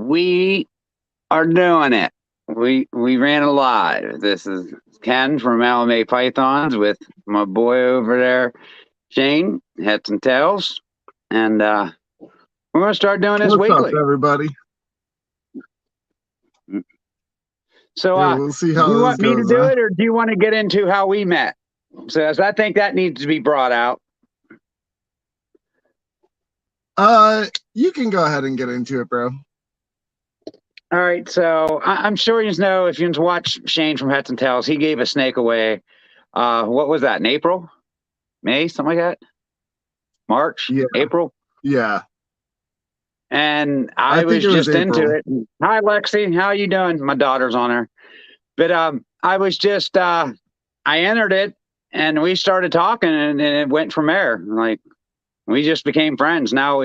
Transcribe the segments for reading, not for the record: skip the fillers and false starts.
we are doing it. We ran it live. This is Ken from LMA Pythons with my boy over there, Shane, Heads and Tails. And we're going to start doing this What's weekly. up, everybody? So we'll see how do you want this me goes, to do it, or do you want to get into how we met? So I think that needs to be brought out. You can go ahead and get into it, bro. All right, so I'm sure you know, if you watch Shane from Heads and Tails, he gave a snake away. What was that, in April? May, something like that? March? Yeah. April? Yeah. And I was just into it. Hi, Lexi. How you doing? My daughter's on her. But I was just, I entered it, and we started talking, and it went from there. Like, we just became friends. Now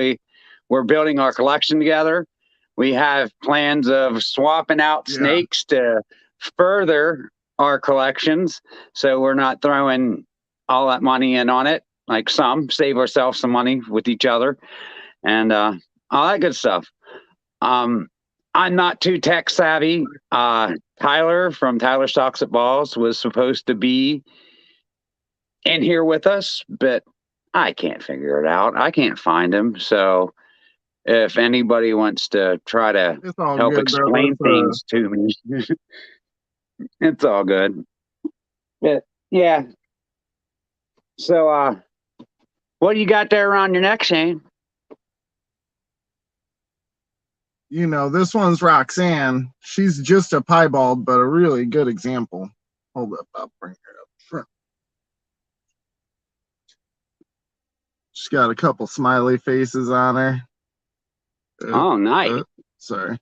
we're building our collection together. We have plans of swapping out snakes to further our collections, so we're not throwing all that money in on it. Like some, save ourselves some money with each other, and all that good stuff. I'm not too tech savvy. Tyler from Tyler Stocks at Balls was supposed to be in here with us, but I can't figure it out. I can't find him, so if anybody wants to try to help explain things to me, it's all good. But yeah. So, what do you got there around your neck, Shane? You know, this one's Roxanne. She's just a piebald, but a really good example. Hold up, I'll bring her up front. She's got a couple smiley faces on her. Oh, nice. Sorry.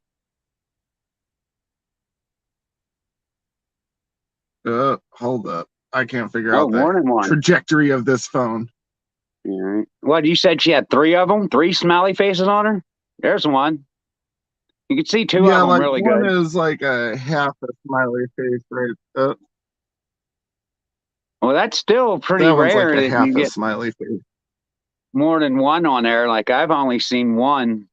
Hold up. I can't figure out the trajectory of this phone. All right. What, you said she had 3 of them? 3 smiley faces on her? There's one. You can see 2 of them really good. One is like a half a smiley face right up. Well, that's still pretty rare that you get smiley face. More than one on there. Like, I've only seen one.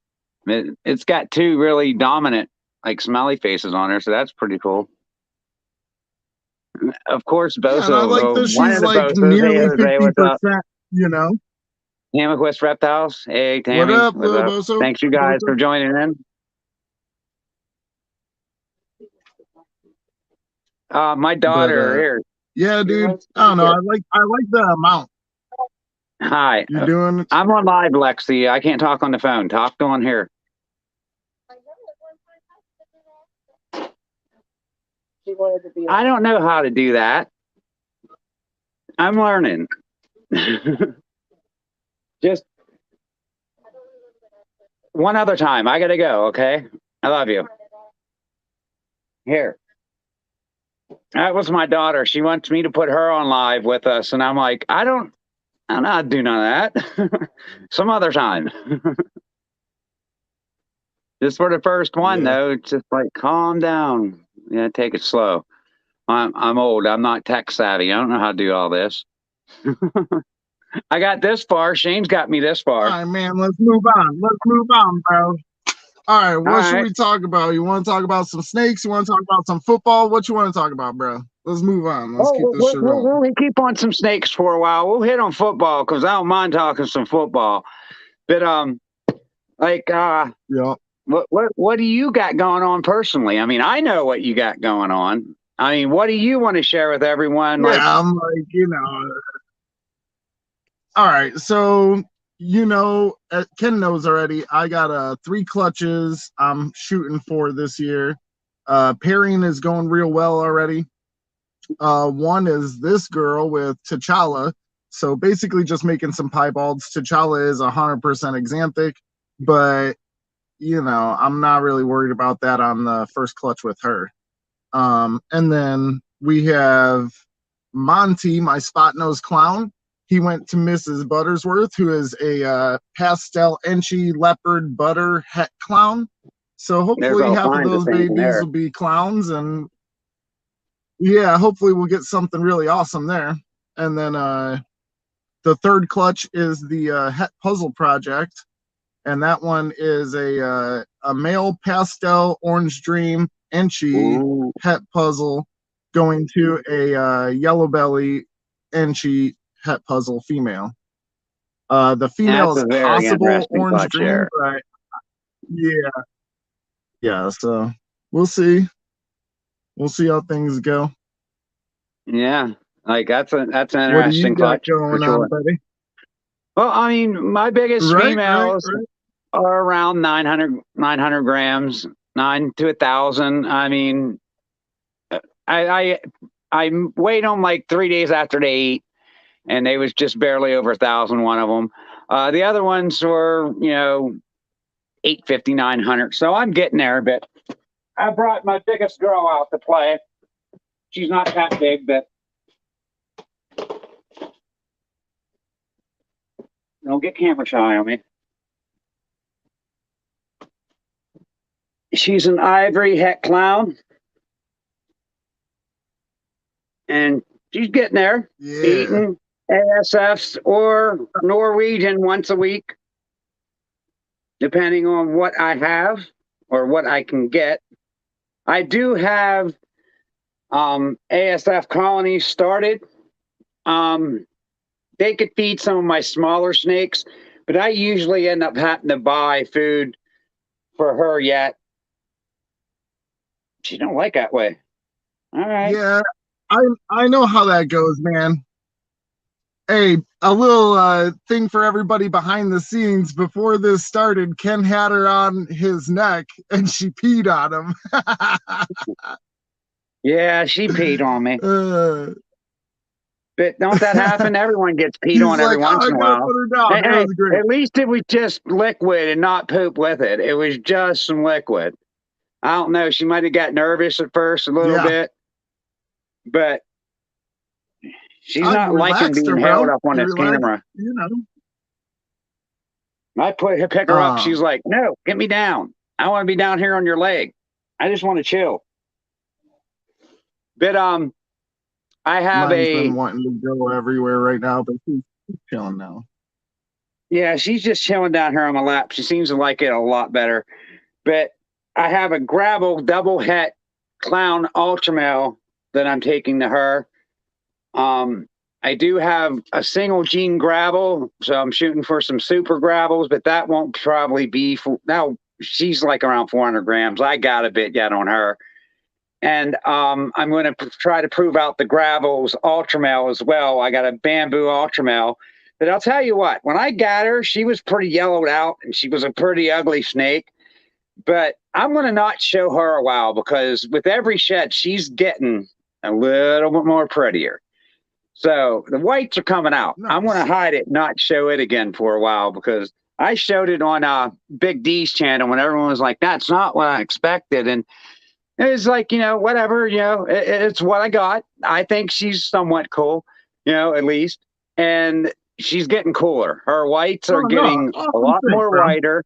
It's got 2 really dominant, like, smiley faces on there, so that's pretty cool. Of course, Boso. I like that she's like nearly 50%, you know. Tamaquist Reptiles. Hey, Tammy. What up, Boso? Thanks, you guys, for joining in. My daughter here. Yeah, dude. I don't know. I like the amount. Hi. You doing? I'm on live, Lexi. I can't talk on the phone. Talk on here. I don't know how to do that. I'm learning. Just one other time. I gotta go, okay? I love you. Here. That was my daughter. She wants me to put her on live with us, and I'm like, I don't know how to do none of that. Some other time. Just for the first one, though, it's just like, calm down. Yeah, take it slow. I'm old. I'm not tech savvy. I don't know how to do all this. I got this far. Shane's got me this far. All right, man. Let's move on. Let's move on, bro. All right. What should we talk about? You want to talk about some snakes? You want to talk about some football? What you want to talk about, bro? Let's move on. Let's keep this shit rolling. We'll keep on some snakes for a while. We'll hit on football because I don't mind talking some football. But what do you got going on personally? I mean, I know what you got going on. I mean, what do you want to share with everyone? Yeah, I'm like, you know. All right, so you know, Ken knows already. I got 3 clutches I'm shooting for this year. Pairing is going real well already. One is this girl with T'Challa. So basically just making some piebalds. T'Challa is 100% exanthic, but you know, I'm not really worried about that on the first clutch with her. And then we have Monty, my spot nose clown. He went to Mrs. Buttersworth, who is a pastel Enchi leopard butter het clown. So hopefully half of those babies will be clowns, and yeah, hopefully we'll get something really awesome there. And then the third clutch is the Het Puzzle Project, and that one is a a male pastel orange dream Enchi het puzzle going to a yellow belly Enchi het puzzle female. The female is possible orange dream, but yeah. So we'll see. We'll see how things go. Yeah, like that's an interesting clutch going on, buddy? Well, I mean, my biggest females are around 900 grams, 9 to 1,000. I mean, I weighed them like 3 days after they eat, and they was just barely over 1,000. One of them. The other ones were, 850, 900. So I'm getting there. But I brought my biggest girl out to play. She's not that big, but don't get camera shy on me. She's an ivory het clown. And she's getting there, eating ASFs or Norwegian once a week, depending on what I have or what I can get. I do have ASF colonies started. They could feed some of my smaller snakes, but I usually end up having to buy food for her yet. She don't like that way. All right. Yeah, I know how that goes, man. Hey, a little thing for everybody behind the scenes. Before this started, Ken had her on his neck and she peed on him. Yeah, she peed on me. But don't that happen? Everyone gets peed on every once in a while. Hey, at least it was just liquid and not poop with it. It was just some liquid. I don't know. She might have got nervous at first a little bit, but she's not liking being held up on this camera. I pick her up. She's like, "No, get me down. I want to be down here on your leg. I just want to chill." But I have been wanting to go everywhere right now, but she's chilling now. Yeah, she's just chilling down here on my lap. She seems to like it a lot better. But I have a Gravel double het clown ultra male that I'm taking to her. I do have a single gene Gravel, so I'm shooting for some super Gravels, but that won't probably be for now. She's like around 400 grams. I got a bit yet on her. And I'm going to try to prove out the Gravels ultra male as well. I got a bamboo ultra male. But I'll tell you what, when I got her, she was pretty yellowed out and she was a pretty ugly snake. But I'm going to not show her a while because with every shed, she's getting a little bit more prettier. So the whites are coming out. Nice. I'm going to hide it, not show it again for a while because I showed it on Big D's channel when everyone was like, that's not what I expected. And it's like, whatever, it's what I got. I think she's somewhat cool, at least. And she's getting cooler. Her whites are getting a lot more whiter.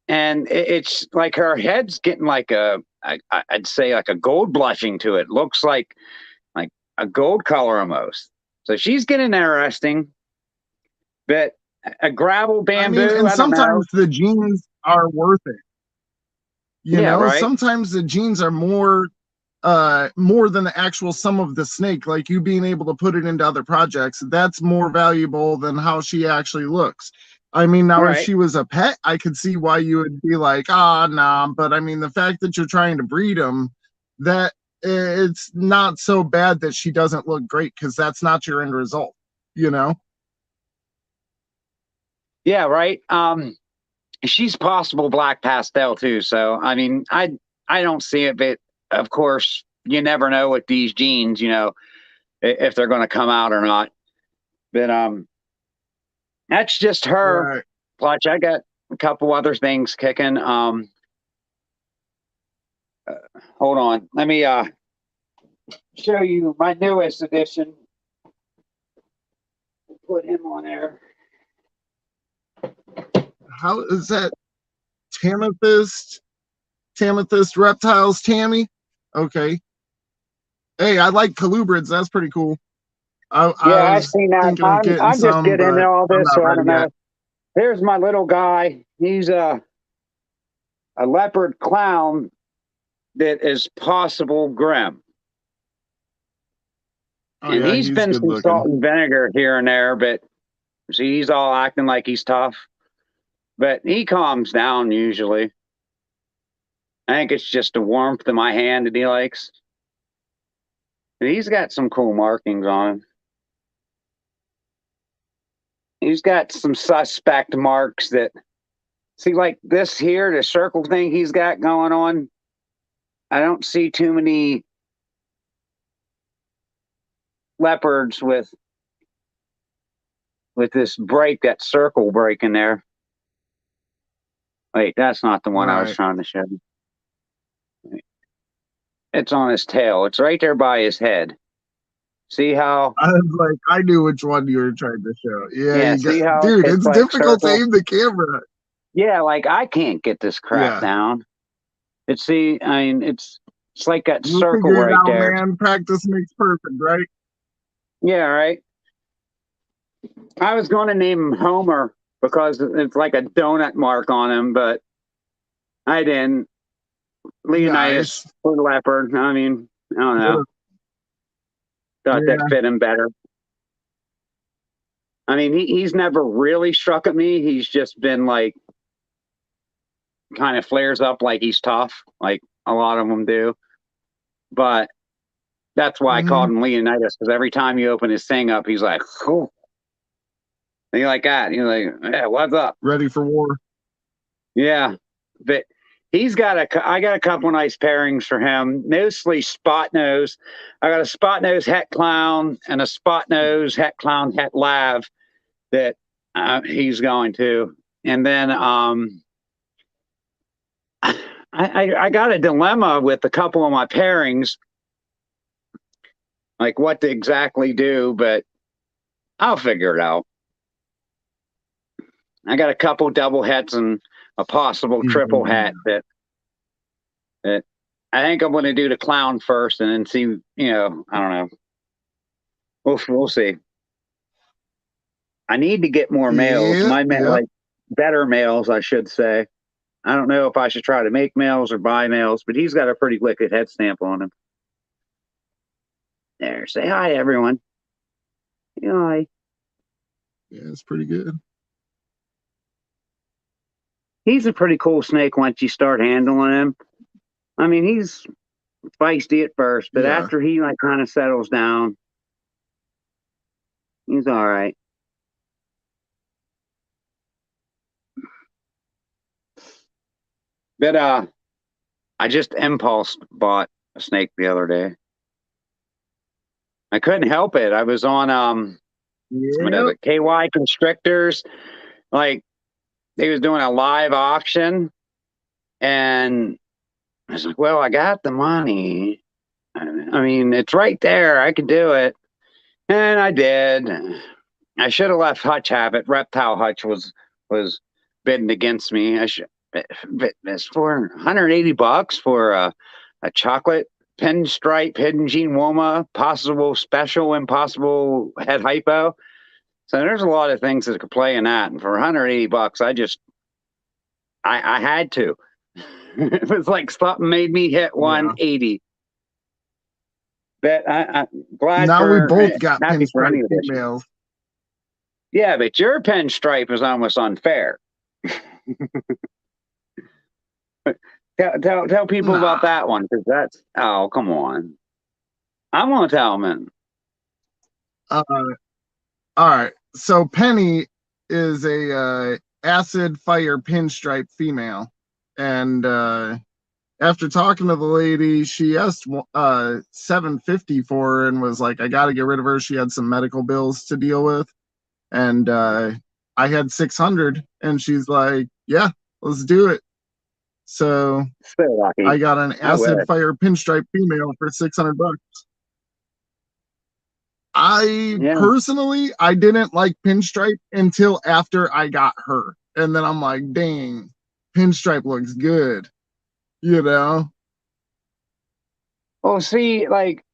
And it's like her head's getting like I'd say like a gold blushing to it. Looks like a gold color almost. So she's getting interesting. But a Gravel bamboo, and sometimes the genes are worth it. Right? Sometimes the genes are more than the actual sum of the snake. Like you being able to put it into other projects, that's more valuable than how she actually looks. If she was a pet, I could see why you would be like, nah. But the fact that you're trying to breed them, that it's not so bad that she doesn't look great because that's not your end result, Yeah, right. She's possible black pastel too. So, I don't see it, but of course you never know with these genes, if they're going to come out or not. But, that's just her clutch. I got a couple other things kicking. Hold on. Let me, show you my newest edition. Put him on there. How is that? Tamethyst reptiles, Tammy. Okay. Hey, I like colubrids. That's pretty cool. I've seen that. I'm just getting into all this, so I don't know. Here's my little guy. He's a leopard clown that is possible grim. Oh, And yeah, he's he's been good some looking. salt and vinegar here and there, but see, he's all acting like he's tough. But he calms down usually. I think it's just the warmth of my hand that he likes. And he's got some cool markings on him. He's got some suspect marks that, see, like this here, the circle thing he's got going on. I don't see too many leopards with this break, that circle break in there. Wait, that's not the one I was trying to show you. It's on his tail. It's right there by his head. See how? I was like, I knew which one you were trying to show. Yeah, see how dude, it's like difficult to aim the camera. Yeah, like I can't get this crap down. It's I mean, it's like that circle right there. Man, practice makes perfect, right? Yeah, right. I was going to name him Homer because it's like a donut mark on him, but I didn't. Leonidas for leopard. I mean, I don't know. Thought that fit him better. I mean, he's never really struck at me. He's just been like, kind of flares up like he's tough, like a lot of them do. But that's why I called him Leonidas, because every time you open his thing up, he's like, oh. And you like that. You're like, yeah, what's up? Ready for war. Yeah. But I got a couple nice pairings for him. Mostly spot nose. I got a spot nose het clown and a spot nose het clown het lav that he's going to. And then I got a dilemma with a couple of my pairings, like what to exactly do, but I'll figure it out. I got a couple double hets and a possible triple hat that I think I'm going to do the clown first and then see, I don't know. We'll see. I need to get more males. Like better males, I should say. I don't know if I should try to make males or buy males, but he's got a pretty wicked head stamp on him. There, say hi, everyone. Hi. Yeah, it's pretty good. He's a pretty cool snake once you start handling him. I mean, he's feisty at first, but after he like kind of settles down, he's all right. But I just impulse bought a snake the other day. I couldn't help it. I was on some of the KY constrictors, like they was doing a live auction, and I was like, well, I got the money. I mean, it's right there. I could do it. And I did. I should have left Hutch have it. Reptile Hutch was bidding against me. I should. It's for $180 for a chocolate pinstripe hidden gene woma, possible special impossible head hypo. So there's a lot of things that could play in that. And for $180, I had to. It was like something made me hit 180. But I'm glad now we both got pinstripe females. Yeah, but your pinstripe is almost unfair. Tell people about that one, because that's, oh, come on. I'm gonna tell them. All right. So Penny is a acid fire pinstripe female, and after talking to the lady, she asked $750 for her and was like, I got to get rid of her. She had some medical bills to deal with, and I had $600, and she's like, yeah, let's do it. So I got an acid fire pinstripe female for $600. Personally, I didn't like pinstripe until after I got her, and then I'm like, dang, pinstripe looks good, Well, see, like,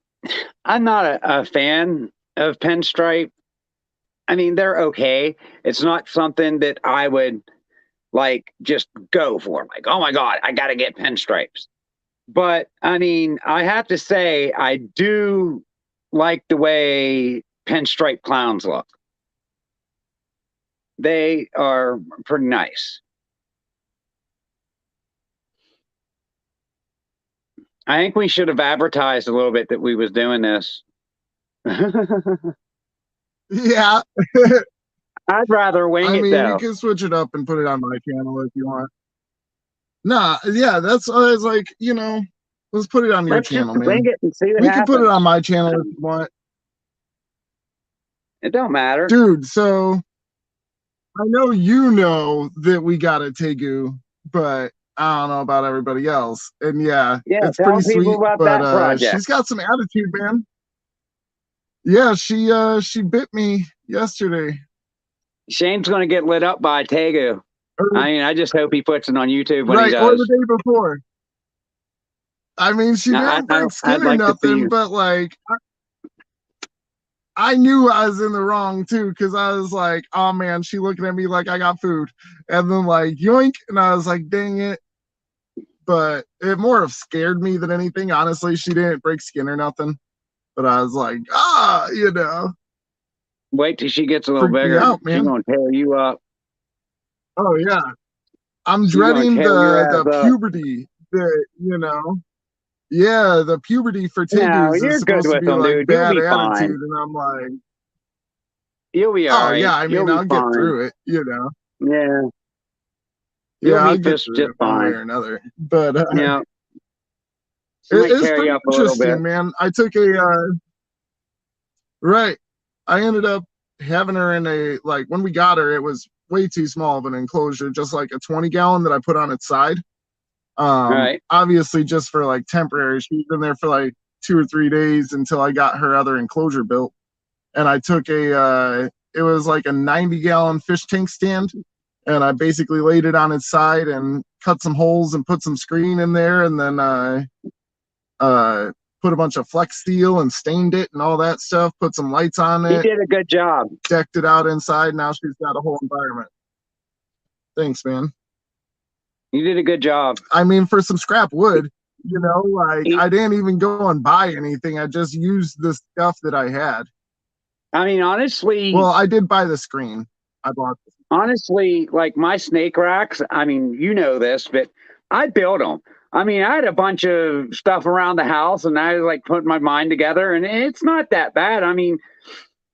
I'm not a fan of pinstripe. I mean, they're okay. It's not something that I would like just go for it. Like, oh my God, I got to get pinstripes. But I mean, I have to say, I do like the way pinstripe clowns look. They are pretty nice. I think we should have advertised a little bit that we was doing this. Yeah. I'd rather wing it though. You can switch it up and put it on my channel if you want. Nah, yeah, that's I was like, let's put it on your channel, man. Wing it and see what we happens. can put it on my channel if you want. It don't matter. Dude, so I know you know that we got a Tegu, but I don't know about everybody else. And yeah, it's pretty sweet, but she's got some attitude, man. Yeah, she bit me yesterday. Shane's gonna get lit up by Tegu. I mean, I just hope he puts it on YouTube when he does. Or the day before. I mean, she didn't break skin or nothing, but like, I knew I was in the wrong too, because I was like, oh man, she looking at me like I got food. And then like, yoink, and I was like, dang it. But it more of scared me than anything. Honestly, she didn't break skin or nothing. But I was like, Wait till she gets a little bigger. She's gonna tear you up. Oh yeah. I'm dreading the puberty that, yeah, the puberty for Tegus is supposed to be like dude. Bad attitude. Fine. And I'm like, you'll be all right. Yeah, I mean, I'll get through it, Yeah. Yeah, I'll get through it one way or another. But yeah. It's pretty interesting, man. I took right. I ended up having her in when we got her, it was way too small of an enclosure, just like a 20-gallon that I put on its side. Right. Obviously just for like temporary. She's been there for like 2 or 3 days until I got her other enclosure built. And I took it was like a 90-gallon fish tank stand, and I basically laid it on its side and cut some holes and put some screen in there, and then put a bunch of flex steel and stained it and all that stuff, put some lights on it. You did a good job. Decked it out inside. Now she's got a whole environment. Thanks, man. You did a good job. I mean, for some scrap wood, I didn't even go and buy anything. I just used the stuff that I had. I mean, honestly. Well, I did buy the screen. I bought this. Honestly, like my snake racks, I mean, you know this, but I built them. I mean, I had a bunch of stuff around the house, and I was like putting my mind together, and it's not that bad. I mean,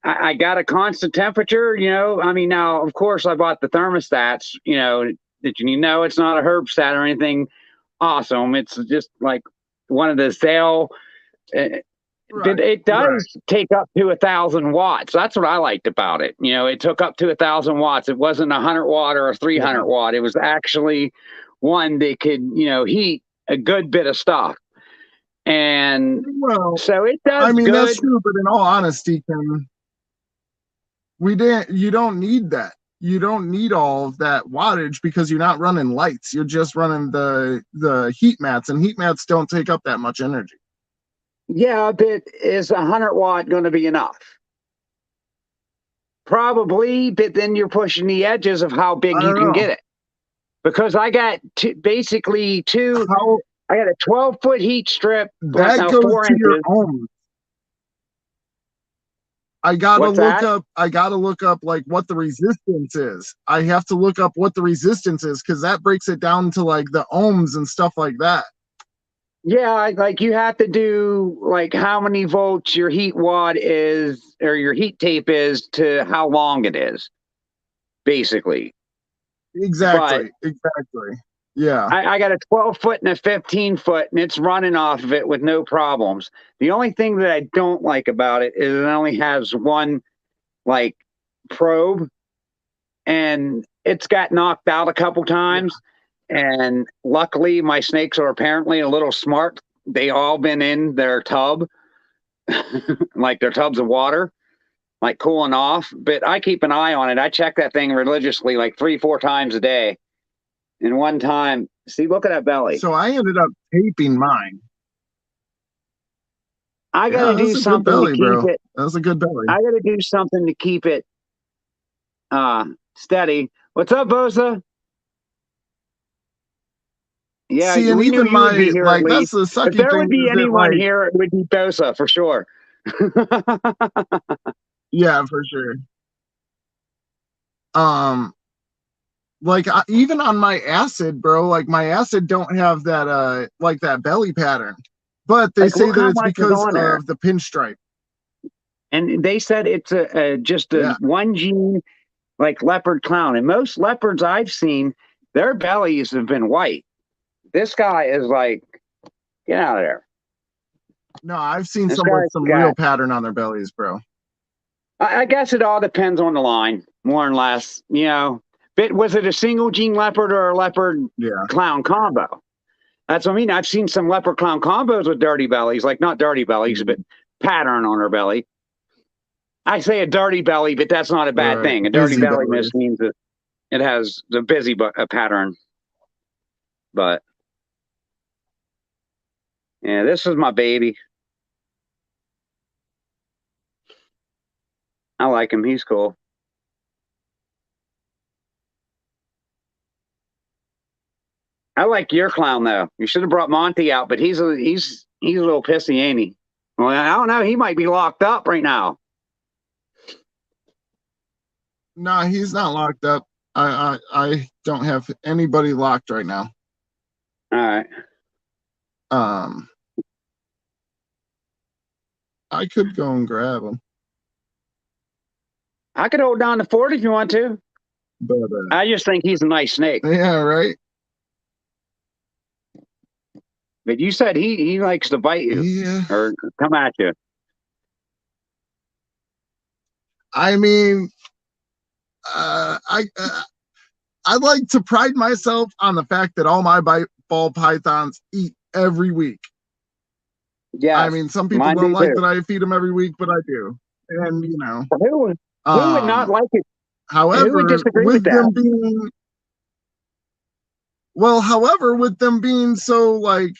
I got a constant temperature, I mean, now, of course, I bought the thermostats, that it's not a herbstat or anything awesome. It's just like one of the Zale. Right, it does take up to 1,000 watts. That's what I liked about it. It took up to 1,000 watts. It wasn't 100 watt or a 300 watt. It was actually one that could, heat a good bit of stuff. And so it does. I mean, that's true, but in all honesty, you don't need that. You don't need all of that wattage because you're not running lights. You're just running the heat mats, and heat mats don't take up that much energy. Yeah, but is 100 watt going to be enough? Probably, but then you're pushing the edges of how big you can get it. Because I got basically I got a 12-foot heat strip. That goes to your ohms. I gotta look up like what the resistance is. I have to look up what the resistance is because that breaks it down to like the ohms and stuff like that. Yeah, like you have to do like how many volts your heat watt is or your heat tape is to how long it is, basically. Exactly. Yeah. I got a 12-foot and a 15-foot, and it's running off of it with no problems. The only thing that I don't like about it is it only has one like probe, and it's got knocked out a couple times. Yeah. And luckily, my snakes are apparently a little smart. They all been in their tub, like their tubs of water, like cooling off. But I keep an eye on it. I check that thing religiously, like 3-4 times a day. And one time, see, look at that belly. So I ended up taping mine. I got to do something to keep it. That was a good belly. I got to do something to keep it steady. What's up, Bosa? Yeah, See, and we knew even you would be here at that's least. the If sucky there thing would be is that anyone here, it would be Bosa for sure. Yeah, for sure. Even on my acid, bro, like my acid don't have that like that belly pattern, but they Like, say look that how it's much is because on there. of the pinstripe. And they said it's just a Yeah. one gene, like leopard clown. And most leopards I've seen, their bellies have been white. This guy is like, get out of there. No, I've seen This some with guy's some real got, pattern on their bellies, bro. I guess it all depends on the line, more or less. You know, but was it a single gene leopard or a leopard Yeah. clown combo? That's what I mean. I've seen some leopard clown combos with dirty bellies, like not dirty bellies, but pattern on her belly. I say a dirty belly, but that's not a bad Right. thing. A dirty Busy belly belly. just means that it has the busy a pattern. But yeah, this is my baby. I like him. He's cool. I like your clown though. You should have brought Monty out, but he's a little pissy, ain't he? Well, I don't know. He might be locked up right now. No, he's not locked up. I don't have anybody locked right now. All right. I could go and grab him. I could hold down the fort if you want to. But I just think he's a nice snake. yeah, right. But you said he likes to bite you or come at you. I mean, I like to pride myself on the fact that all my ball pythons eat every week. Yeah, I mean, some people don't like that I feed them every week, but I do, and you know, who would not like it? However, with them being with them being so like,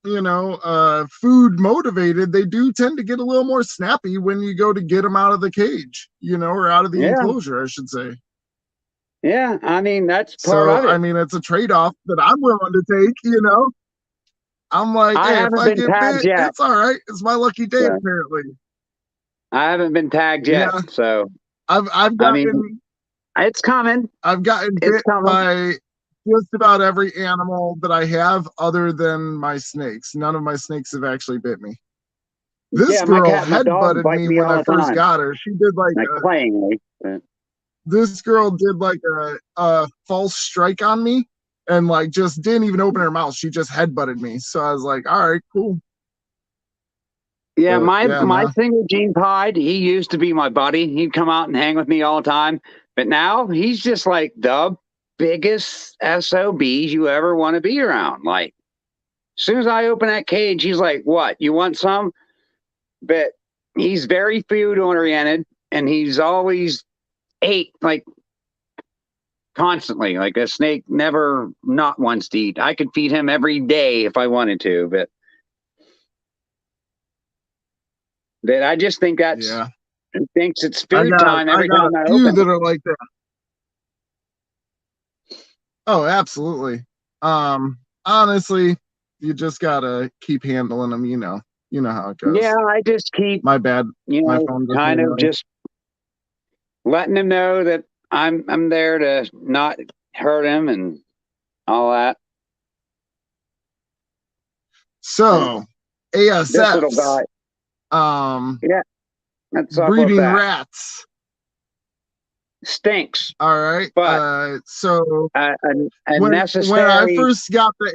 you know, food motivated, they do tend to get a little more snappy when you go to get them out of the cage, you know, or out of the enclosure, I should say. Yeah, I mean, that's part of it. I mean, it's a trade-off that I'm willing to take, you know. I'm like, hey, if I get bit, it's all right. It's my lucky day, apparently. I haven't been tagged yet, so I've gotten. I mean, it's coming. I've gotten bit by just about every animal that I have, other than my snakes. None of my snakes have actually bit me. This girl headbutted me when I first got her. She did like playing. This girl did like a false strike on me, and like just didn't even open her mouth. She just headbutted me. So I was like, all right, cool. Yeah, my single gene pied, he used to be my buddy. He'd come out and hang with me all the time. But now he's just like the biggest SOBs you ever want to be around. Like, as soon as I open that cage, he's like, what, you want some? But he's very food oriented, and he's always ate like constantly. Like a snake never not wants to eat. I could feed him every day if I wanted to, but I just think that's he thinks it's food time every time I open. That are like that. Oh, absolutely. Honestly, you just gotta keep handling them. You know how it goes. Yeah, I just keep. My bad. You know, kind of just letting him know that I'm there to not hurt him and all that. So, ASF. This little guy. Yeah, that's breeding rats stinks. All right, but so when I first got the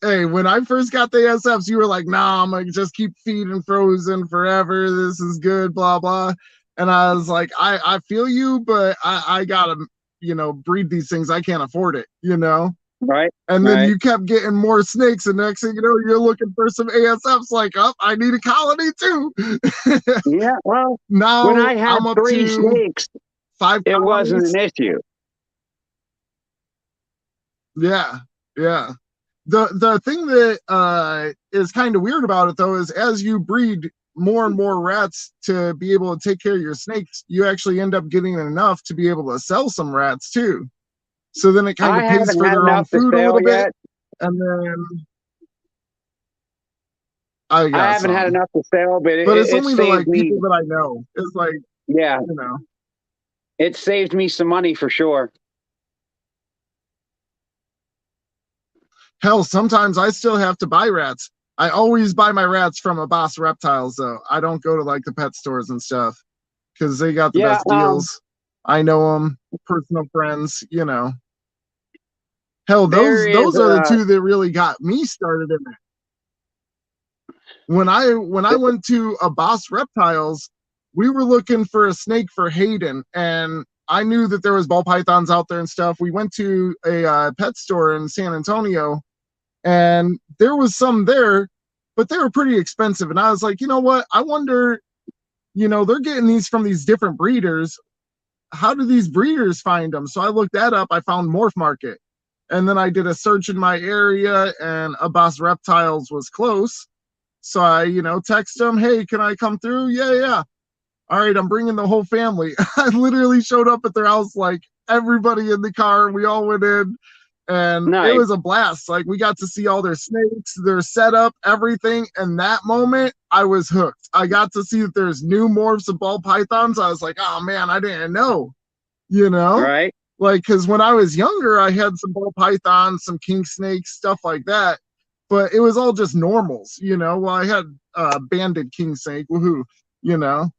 ASF, when I first got the ASFs, you were like, "Nah, I'm gonna just keep feeding frozen forever. This is good, blah blah." And I was like, "I feel you, but I gotta, you know, breed these things. I can't afford it, you know." Right. And then you kept getting more snakes, and next thing you know, you're looking for some ASFs. Like, I need a colony too. Yeah, well, now when I had I'm up 3 to snakes, 5 it colonies. wasn't an issue. Yeah. The thing that is kind of weird about it though is as you breed more and more rats to be able to take care of your snakes, you actually end up getting enough to be able to sell some rats too. So then it kind of pays for their own food a little bit. And then I haven't had enough to sell, but it's only the like people that I know. It's like, yeah, you know, it saved me some money for sure. Hell, sometimes I still have to buy rats. I always buy my rats from a Boss Reptiles, though. I don't go to like the pet stores and stuff because they got the best deals. I know them, personal friends, you know. Hell, those are the two that really got me started in it. When I went to a Boss Reptiles, we were looking for a snake for Hayden, and I knew that there was ball pythons out there and stuff. We went to a pet store in San Antonio, and there was some there, but they were pretty expensive. And I was like, you know what? I wonder, you know, they're getting these from these different breeders. How do these breeders find them? So I looked that up. I found Morph Market. And then I did a search in my area, and a Boss Reptiles was close. So I, you know, text them, hey, can I come through? Yeah. All right, I'm bringing the whole family. I literally showed up at their house, like everybody in the car. We all went in, and it was a blast. Like, we got to see all their snakes, their setup, everything. And that moment, I was hooked. I got to see that there's new morphs of ball pythons. I was like, oh man, I didn't know, you know? Right. Like, because when I was younger, I had some ball pythons, some king snakes, stuff like that. But it was all just normals, you know? Well, I had banded king snake, woohoo, you know?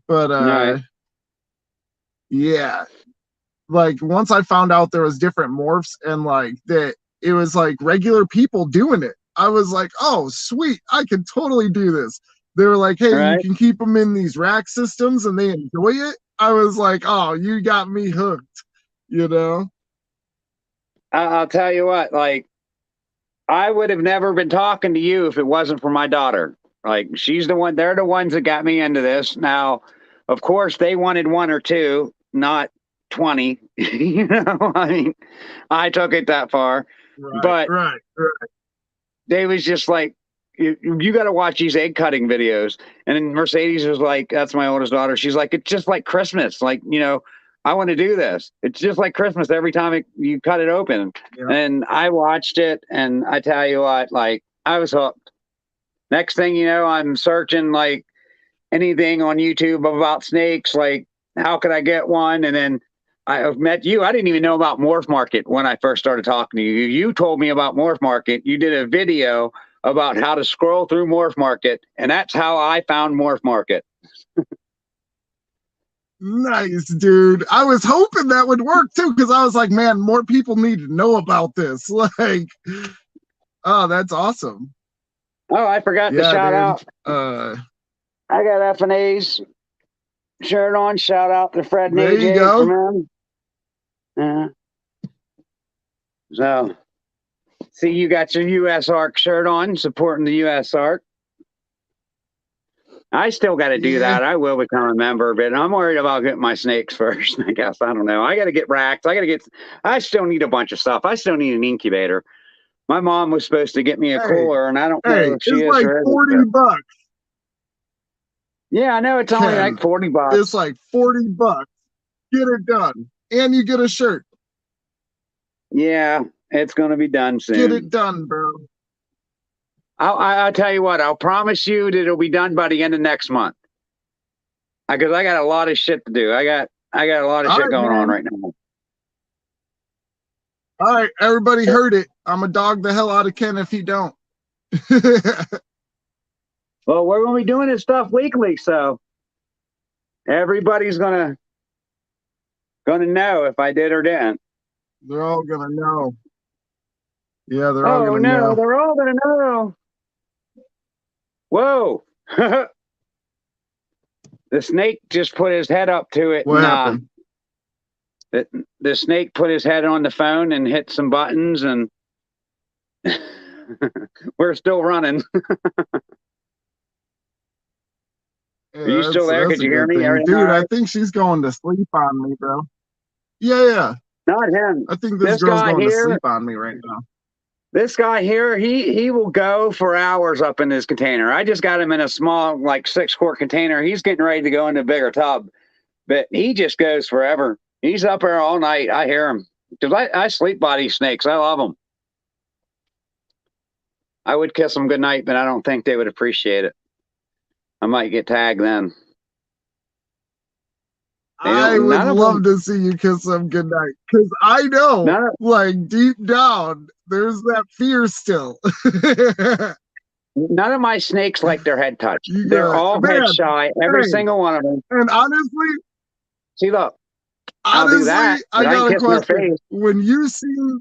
But yeah, like once I found out there was different morphs and like that it was like regular people doing it, I was like, oh sweet, I can totally do this. They were like, hey, you can keep them in these rack systems and they enjoy it. I was like, oh, you got me hooked, you know? I'll tell you what, like, I would have never been talking to you if it wasn't for my daughter. Like, she's the one, they're the ones that got me into this. Now, of course, they wanted one or two, not 20. You know, I mean, I took it that far. But they was just like, you got to watch these egg cutting videos. And then Mercedes was like, that's my oldest daughter. She's like, it's just like Christmas. Like, you know, I want to do this. It's just like Christmas every time you cut it open. Yeah. And I watched it, and I tell you what, like, I was hooked. Next thing you know, I'm searching like anything on YouTube about snakes, like how could I get one? And then I met you. I didn't even know about Morph Market when I first started talking to you. You told me about Morph Market. You did a video about how to scroll through Morph Market, and that's how I found Morph Market. Nice, dude. I was hoping that would work too, because I was like, man, more people need to know about this. Like, oh, that's awesome. Oh, I forgot to shout out. I got F&A's shirt on. Shout out to Fred and AJ. There you go. So, see, you got your U.S. Ark shirt on, supporting the U.S. Ark. I still got to do that. I will become a member, but I'm worried about getting my snakes first. I guess, I don't know. I got to get racked. I still need a bunch of stuff. I still need an incubator. My mom was supposed to get me a cooler, and I don't know if she is. It's like $40. Yeah, I know it's only like $40. It's like $40. Get it done, and you get a shirt. Yeah, it's going to be done soon. Get it done, bro. I'll tell you what. I'll promise you that it'll be done by the end of next month. Because I got a lot of shit to do. I got a lot of shit going on right now. All right, everybody heard it. I'm a dog the hell out of Ken if he don't. Well, we're going to be doing this stuff weekly, so everybody's gonna know if I did or didn't. They're all gonna know. Yeah, they're all gonna know. They're all gonna know. Whoa! The snake just put his head up to it. What happened? The snake put his head on the phone and hit some buttons, and we're still running. Are you still there? Could you hear me? Dude, I think she's going to sleep on me, bro. Yeah. Not him. I think this girl's going to sleep on me right now. This guy here, he will go for hours up in this container. I just got him in a small, like 6-quart container. He's getting ready to go into a bigger tub, but he just goes forever. He's up there all night. I hear him. Because I sleep by these snakes. I love them. I would kiss them goodnight, but I don't think they would appreciate it. I might get tagged then. I would love to see you kiss them goodnight, because I know, like, deep down, there's that fear still. None of my snakes like their head touched. They're all head shy, every single one of them. And honestly, see, look, honestly, I got a question. When you seen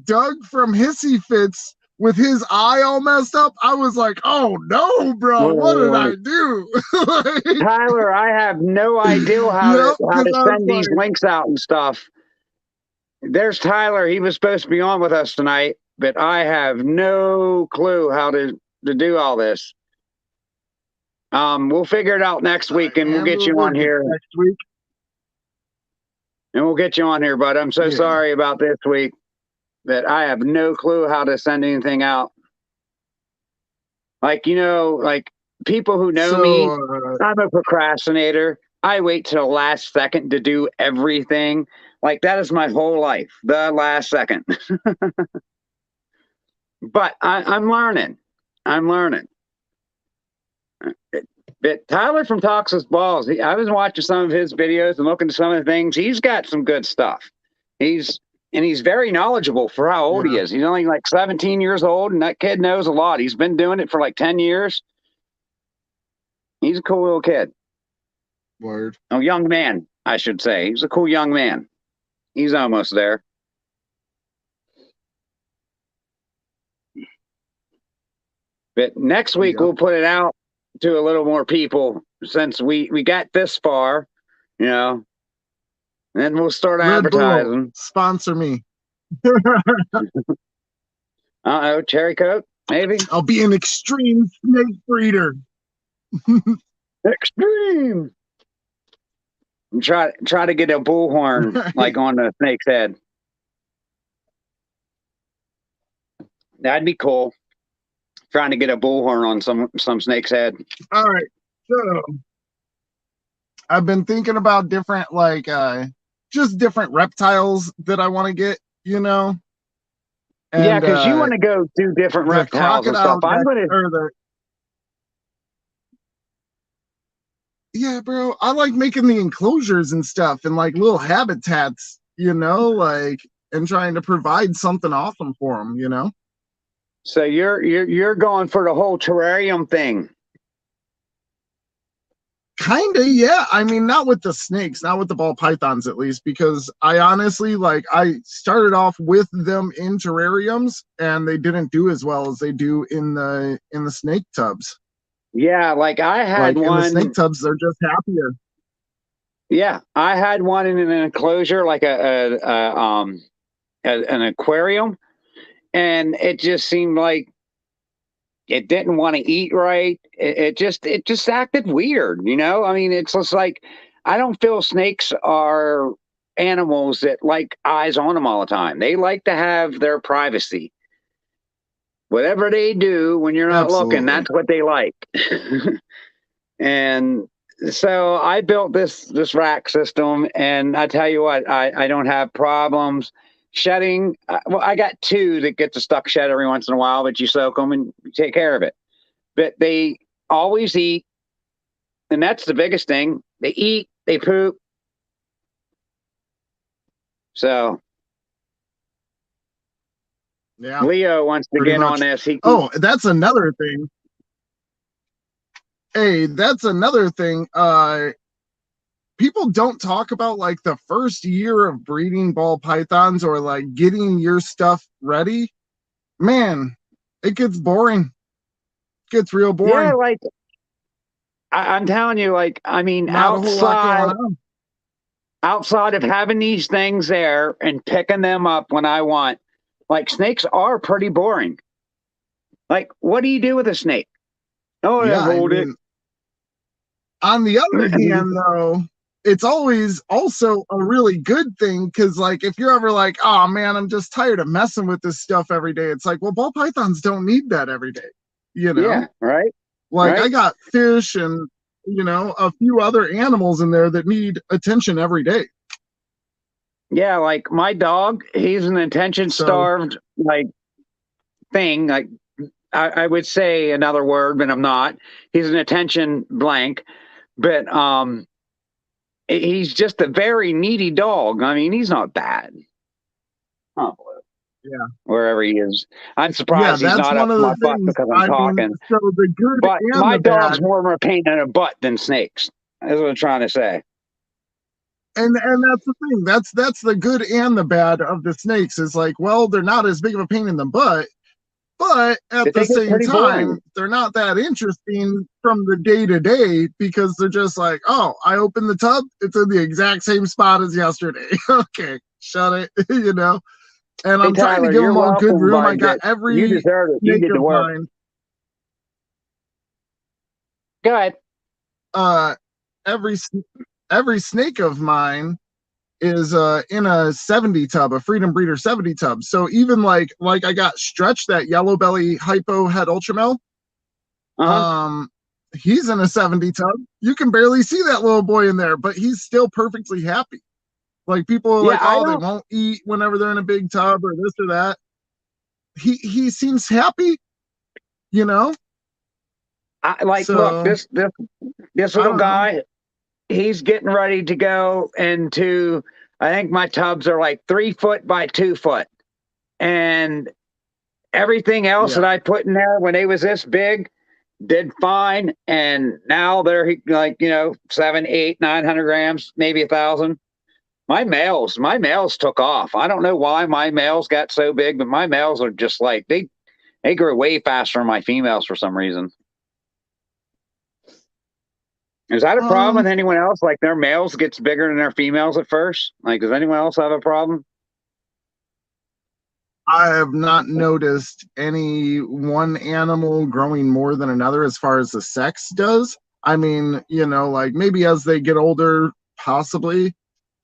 Doug from Hissy Fits with his eye all messed up, I was like, oh no, bro, what did I do? Like, Tyler, I have no idea how to send these links out and stuff. There's Tyler. He was supposed to be on with us tonight, but I have no clue how to do all this. We'll figure it out next week, and we'll get you on here next week. And we'll get you on here, bud. I'm so sorry about this week, but I have no clue how to send anything out. Like, like people who know me, I'm a procrastinator. I wait till the last second to do everything. Like, that is my whole life, the last second. But I'm learning. I'm learning. But Tyler from Toxus Balls, I was watching some of his videos and looking at some of the things. He's got some good stuff. He's very knowledgeable for how old he is. He's only like 17 years old, and that kid knows a lot. He's been doing it for like 10 years. He's a cool little kid. Word. Oh, young man, I should say. He's a cool young man. He's almost there. But next week we'll put it out to a little more people, since we got this far, and then we'll start advertising. Sponsor me. Cherry Coke, maybe. I'll be an extreme snake breeder. Extreme. And try to get a bullhorn like on the snake's head. That'd be cool. Trying to get a bullhorn on some snake's head. All right, so I've been thinking about different, just different reptiles that I want to get, And, yeah, because you want to go do different reptiles and stuff. Yeah, bro, I like making the enclosures and stuff and like little habitats, and trying to provide something awesome for them, So you're going for the whole terrarium thing. Kinda, yeah. I mean, not with the snakes, not with the ball pythons, at least, because I honestly, I started off with them in terrariums, and they didn't do as well as they do in the snake tubs. Yeah, like I had one in the snake tubs. They're just happier. Yeah, I had one in an enclosure, like an aquarium. And it just seemed like it didn't want to eat right. It just acted weird, I mean, it's just like, I don't feel snakes are animals that like eyes on them all the time. They like to have their privacy. Whatever they do when you're not looking, that's what they like. And so I built this rack system, and I tell you what, I don't have problems shedding. Well, I got two that get to stuck shed every once in a while, but you soak them and you take care of it. But they always eat, and that's the biggest thing. They eat, they poop. So yeah, Leo wants to get on this. That's another thing. Hey, that's another thing. People don't talk about the first year of breeding ball pythons or getting your stuff ready. Man, it gets boring. It gets real boring. Yeah, I'm telling you, I mean, outside of having these things there and picking them up when I want, snakes are pretty boring. What do you do with a snake? Oh, yeah, hold it. On the other hand, though, it's always also a really good thing, because if you're ever oh man, I'm just tired of messing with this stuff every day, it's well, ball pythons don't need that every day, Yeah, right. I got fish and a few other animals in there that need attention every day. Yeah, like my dog, he's an attention So starved like thing. Like I would say another word, but I'm not. He's an attention blank, but he's just a very needy dog. I mean, he's not bad. Oh, yeah, wherever he is, I'm yeah, surprised he's that's not up one of my the butt things. because I'm I mean, talking. so the good But and my the dog's bad, more of a pain in the butt than snakes. That's what I'm trying to say. and that's the thing. That's the good and the bad of the snakes. Is like, well, they're not as big of a pain in the butt, but at But the they get same pretty boring. time, they're not that interesting from the day to day because they're just like, oh, I opened the tub, it's in the exact same spot as yesterday. Okay, shut it, And Hey, I'm trying to Tyler, give you're them all good welcome, room. I bud. got But you every deserve it. You snake did the of work. mine. Go ahead. Uh, every every snake of mine is in a 70 tub, a Freedom Breeder 70 tub. So even like I got Stretch, that yellow belly hypo head ultramel. Uh-huh. Um, he's in a 70 tub. You can barely see that little boy in there, but he's still perfectly happy. Like people are Yeah, like, I oh, they don't. won't eat whenever they're in a big tub or this or that. He seems happy, you know. I like. Look, So this I little don't know. guy. He's getting ready to go into. I think my tubs are like 3 foot by 2 foot, and everything else that Yeah. I put in there when they was this big did fine, and now they're like 7, 8, 900 grams, maybe 1,000. My males took off. I don't know why my males got so big, but my males are just like they grew way faster than my females for some reason. Is that a problem with Um, anyone else? Like their males gets bigger than their females at first? Like, does anyone else have a problem? I have not noticed any one animal growing more than another as far as the sex does. I mean, like maybe as they get older, possibly.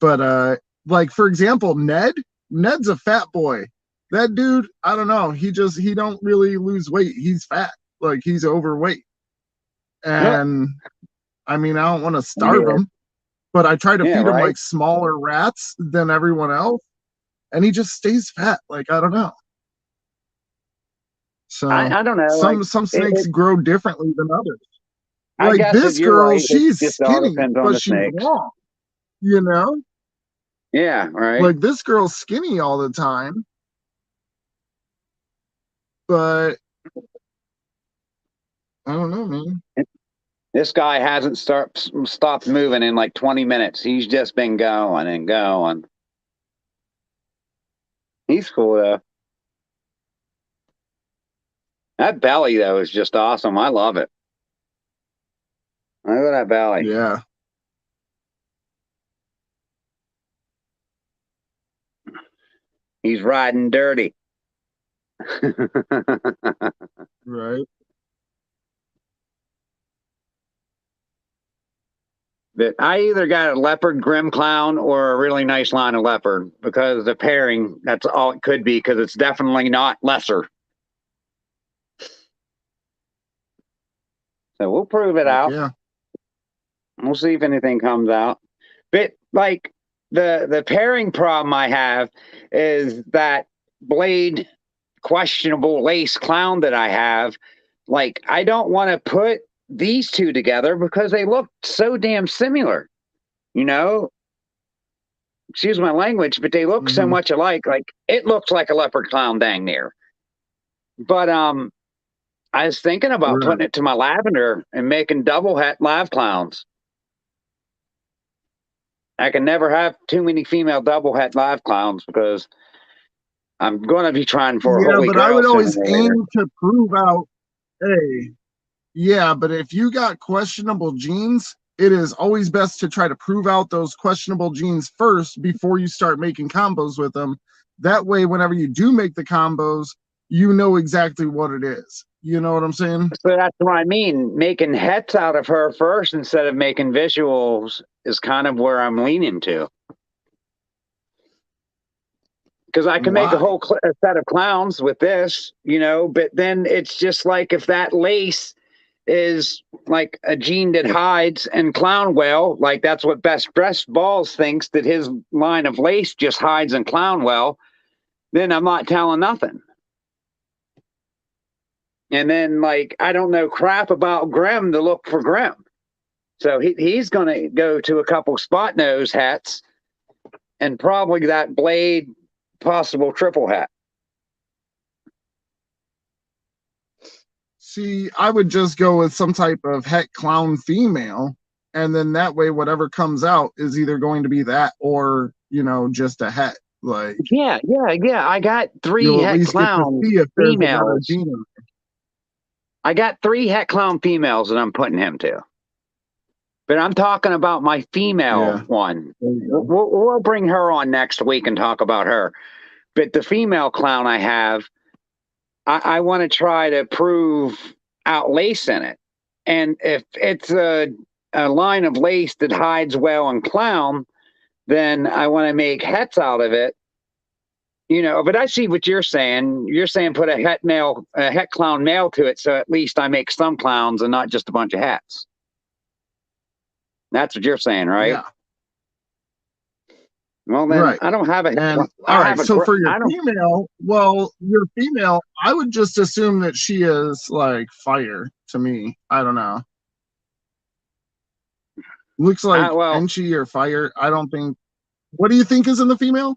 But like for example, Ned's a fat boy. That dude, I don't know. He don't really lose weight. He's fat. Like he's overweight. Yeah, And I mean, I don't want to starve yeah, him, but I try to yeah, feed him right. like smaller rats than everyone else, and he just stays fat. Like I don't know. So I don't know. Like some it, snakes it grow differently than others. I Like guess this you're girl, right. It she's just all skinny, depends on but the she's snakes. long, you know? Yeah, right. Like this girl's skinny all the time, but I don't know, man. This guy hasn't stopped moving in like 20 minutes. He's just been going and going. He's cool though. That belly though is just awesome. I love it. Look at that belly. Yeah, He's riding dirty. right. That I either got a leopard grim clown or a really nice line of leopard because the pairing, that's all it could be because it's definitely not lesser. So we'll prove it Heck out. yeah. We'll see if anything comes out. But like the pairing problem I have is that blade questionable lace clown that I have. Like I don't want to put these two together because they look so damn similar. You know, excuse my language, but they look so Hmm. much alike. Like it looks like a leopard clown dang near. But I was thinking about Right. putting it to my lavender and making double het live clowns. I can never have too many female double het live clowns because I'm going to be trying for a Yeah, holy but I grail would sooner always or later. aim to prove out, hey, yeah, but if you got questionable genes, it is always best to try to prove out those questionable genes first before you start making combos with them. That way, whenever you do make the combos, you know exactly what it is. You know what I'm saying? So that's what I mean. Making hets out of her first instead of making visuals is kind of where I'm leaning to. Because I can make a Why? whole set of clowns with this, but then it's just like if that lace is like a gene that hides and clown well. Like that's what Best Dressed Balls thinks, that his line of lace just hides and clown well. Then I'm not telling nothing. And then, like, I don't know crap about Grimm to look for Grimm. So he's going to go to a couple spot nose hats and probably that Blade possible triple hat. See, I would just go with some type of het clown female, and then that way whatever comes out is either going to be that or, you know, just a het. Like, yeah. I got 3 het clown females. I got 3 het clown females that I'm putting him to. But I'm talking about my female one. We'll bring her on next week and talk about her. But the female clown I have, I want to try to prove out lace in it. And if it's a line of lace that hides well in clown, then I want to make hets out of it. You know, but I see what you're saying. You're saying put a het clown male to it, so at least I make some clowns and not just a bunch of hats. That's what you're saying, right? Yeah. Well, then I don't have a. And, all right. So for your female, I would just assume that she is like fire to me. I don't know. Looks like Enchi or fire. I don't think. What do you think is in the female?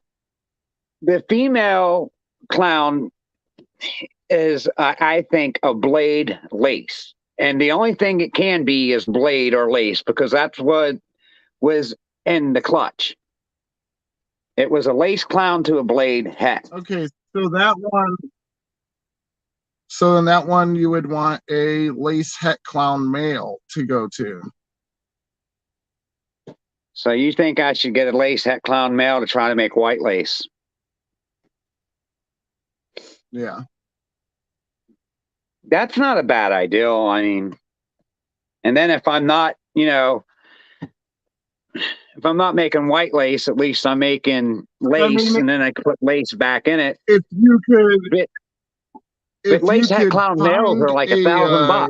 The female clown is, I think, a Blade lace. And the only thing it can be is Blade or lace, because that's what was in the clutch. It was a lace clown to a Blade hat. Okay, so that one. So in that one, you would want a lace het clown male to go to. So you think I should get a lace het clown male to try to make white lace? Yeah. That's not a bad idea. I mean, and then if I'm not, you know, if I'm not making white lace, at least I'm making lace, and then I put lace back in it. If you could, but lace hat clown males are like $1,000.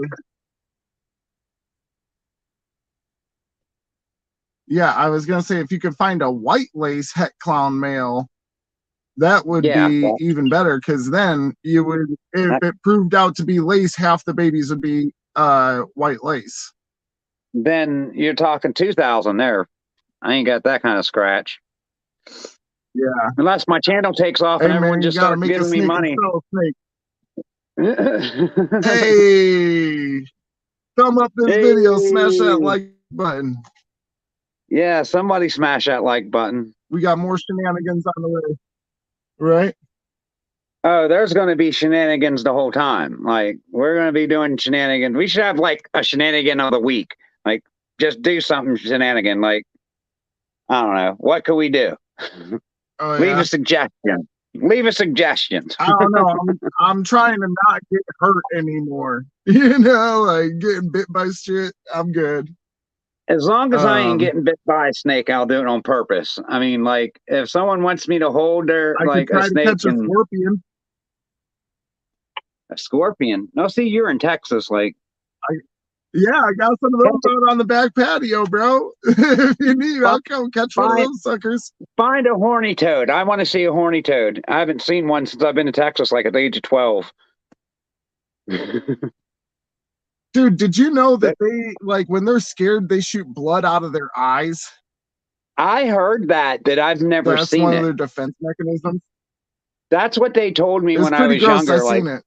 Yeah, I was gonna say if you could find a white lace het clown male, that would be even better, because then you would, if it proved out to be lace, half the babies would be white lace. Then you're talking 2,000 there. I ain't got that kind of scratch. Yeah. Unless my channel takes off and everyone just starts giving me money. Hey, thumb up this video, smash that like button. Yeah, somebody smash that like button. We got more shenanigans on the way. Right? Oh, there's going to be shenanigans the whole time. Like, we're going to be doing shenanigans. We should have like a shenanigan of the week. Like, just do something shenanigan. Like, I don't know. What could we do? Leave a suggestion. Leave a suggestion. I don't know. I'm trying to not get hurt anymore. You know, like getting bit by shit. I'm good. As long as I ain't getting bit by a snake, I'll do it on purpose. I mean, like, if someone wants me to hold their, like, a snake to catch a scorpion. A scorpion? No, see, you're in Texas, like. Yeah, I got some of those out on the back patio, bro. If you need, I'll come catch one of those suckers. Find a horny toad. I want to see a horny toad. I haven't seen one since I've been to Texas, like at the age of 12. Dude, did you know that they, like, when they're scared, they shoot blood out of their eyes? I heard that I've never seen it. That's one of their defense mechanisms. That's what they told me when I was younger. I've seen it.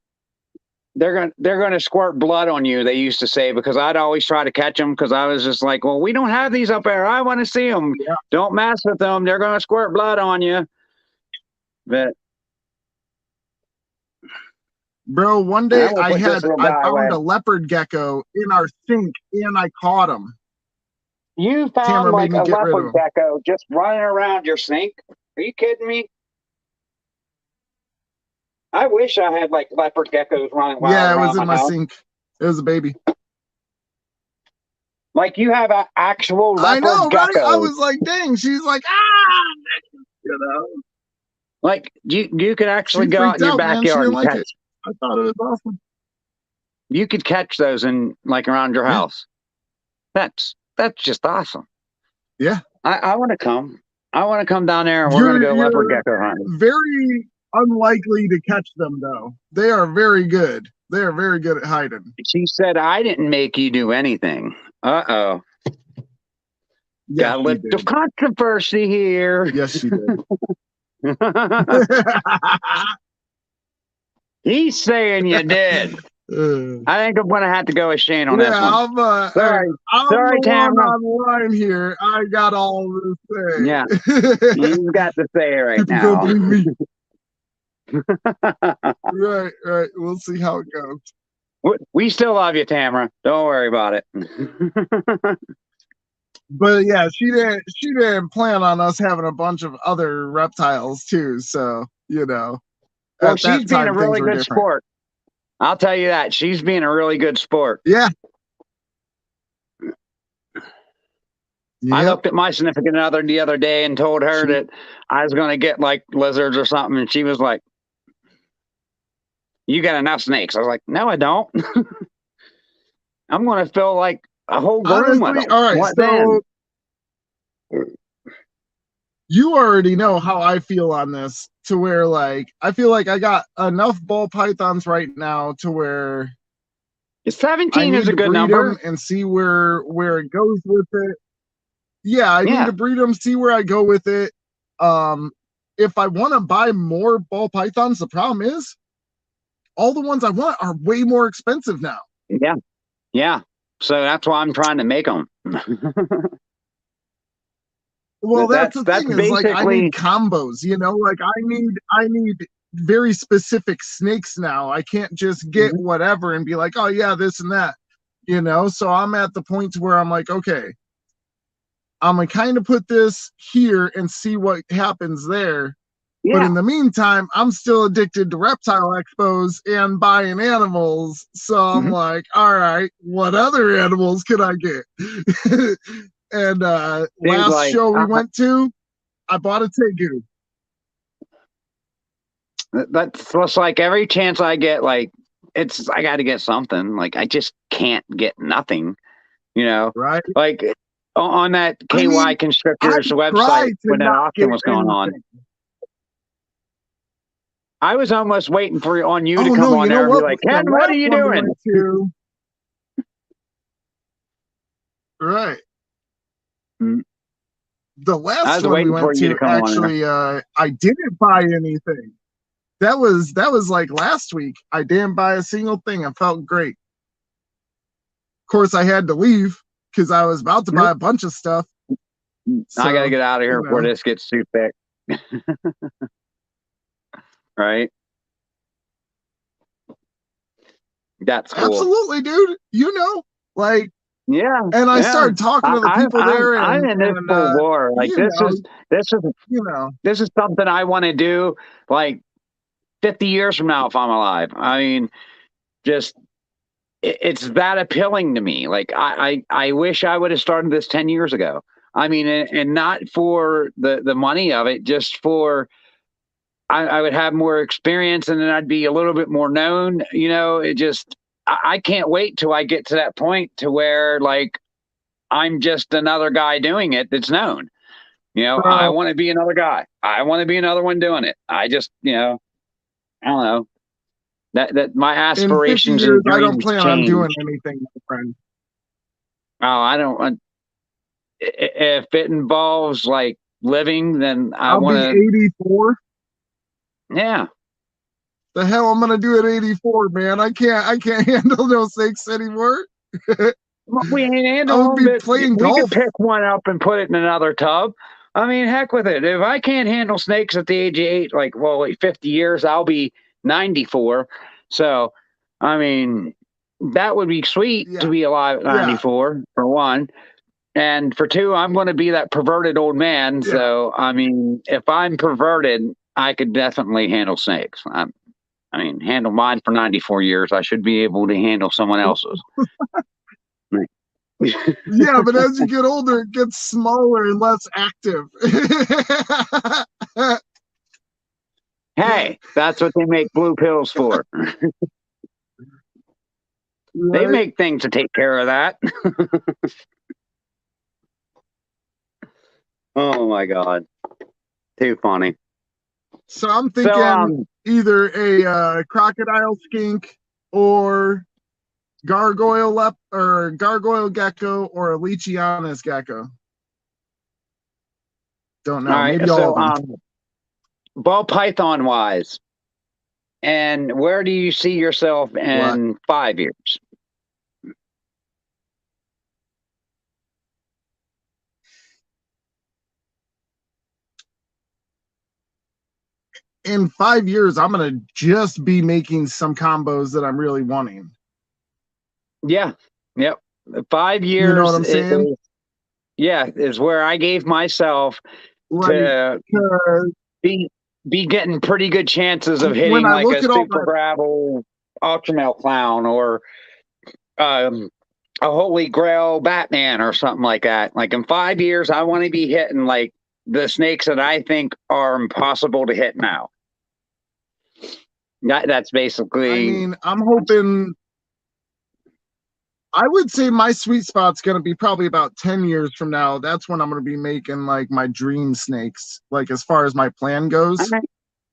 They're gonna squirt blood on you, they used to say, because I'd always try to catch them, because I was just like, well, we don't have these up there. I want to see them. Yeah. Don't mess with them. They're gonna squirt blood on you. But bro, one day I found a leopard gecko in our sink and I caught him. You found like a leopard gecko just running around your sink? Are you kidding me? I wish I had like leopard geckos running wild. Yeah, it was in my sink. It was a baby. Like you have an actual leopard gecko. Right? I was like, dang. She's like, you know. Like you could actually go out in your backyard and catch. I thought it was awesome. you could catch those in like around your house. That's just awesome. Yeah. I want to come. I want to come down there, and we're going to go leopard gecko hunting. Very unlikely to catch them, though. They are very good. They are very good at hiding. She said, I didn't make you do anything. Uh-oh. Yes, got a little controversy here. Yes, she did. He's saying you did. I think I'm going to have to go with Shane on this one. I'm the one online here. I got all to say. Yeah, you've got to say it right People now. don't believe me. Right. We'll see how it goes. We still love you, Tamara. Don't worry about it. But yeah, she didn't plan on us having a bunch of other reptiles too. So well, she's being a really good sport. I'll tell you that. She's being a really good sport. Yeah. I looked at my significant other the other day and told her that I was going to get like lizards or something. And she was like, you got enough snakes. I was like, no, I don't. I'm going to fill like a whole room with them. All right. What so you already know how I feel on this, to where like I feel like I got enough ball pythons right now to where 17 is a good number, and see where it goes with it. Yeah, I need to breed them, see where I go with it. If I want to buy more ball pythons, the problem is all the ones I want are way more expensive now. Yeah. So that's why I'm trying to make them. Well, that's the thing, is like I need combos, like I need very specific snakes now. I can't just get whatever and be like, oh yeah, this and that, so I'm at the point where I'm like, okay, I'm gonna kind of put this here and see what happens there. But in the meantime, I'm still addicted to reptile expos and buying animals. So I'm like, all right, what other animals can I get? And last show we went to, I bought a tegu. That's just like every chance I get, like I got to get something. Like I just can't get nothing, Right? Like on that KY Constrictors website when that auction was going on. I was almost waiting for you to come on there and be like, Ken, what are you doing? Right. The last one we went to, actually, I didn't buy anything. That was like last week. I didn't buy a single thing. I felt great. Of course, I had to leave because I was about to buy a bunch of stuff. So, I got to get out of here before this gets too thick. Right? That's cool. Absolutely, dude. Like, yeah. And I started talking to the people there. I'm in this full war. Like this is something I want to do like 50 years from now if I'm alive. I mean, just it's that appealing to me. Like I wish I would have started this 10 years ago. I mean, and not for the money of it, just for I would have more experience and then I'd be a little bit more known. It just I can't wait till I get to that point to where like I'm just another guy doing it that's known. I want to be another guy. I want to be another one doing it. I just, I don't know. That my aspirations in 50 years, and dreams I don't plan change. on doing anything, my friend. Oh, I don't. If it involves like living, then I want to. I'll be 84. Yeah. The hell I'm gonna do at 84, man. I can't handle no snakes anymore. We ain't handle them. Playing golf. We could pick one up and put it in another tub. I mean, heck with it. If I can't handle snakes at the age of 8, like 50 years, I'll be 94. So, I mean, that would be sweet to be alive at 94 for one. And for two, I'm going to be that perverted old man. Yeah. So, I mean, if I'm perverted, I could definitely handle snakes. I mean, handle mine for 94 years. I should be able to handle someone else's. Yeah, but as you get older, it gets smaller and less active. Hey, that's what they make blue pills for. They make things to take care of that. Oh my God. Too funny. So I'm thinking either a crocodile skink or gargoyle gecko or a Leachianus gecko. Don't know. All right, maybe all of them. Ball python wise, and where do you see yourself in 5 years? In 5 years, I'm going to just be making some combos that I'm really wanting. Yeah. Yep. 5 years. You know what I'm saying? Is where I gave myself to be getting pretty good chances of hitting like a super gravel ultra male clown or a holy grail Batman or something like that. Like in 5 years, I want to be hitting like the snakes that I think are impossible to hit now. That's basically. I mean, I'm hoping. I would say my sweet spot's going to be probably about 10 years from now. That's when I'm going to be making like my dream snakes, like as far as my plan goes.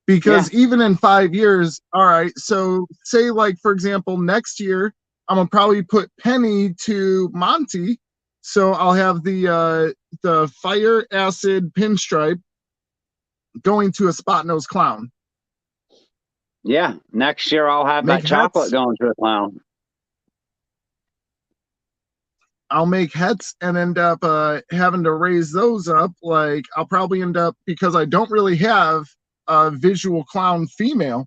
Because even in 5 years, all right, so say like, for example, next year, I'm going to probably put Penny to Monty. So I'll have the fire acid pinstripe going to a spot nose clown. Yeah, next year I'll have that chocolate going to a clown. I'll make hets and end up having to raise those up. Like I'll probably end up, because I don't really have a visual clown female,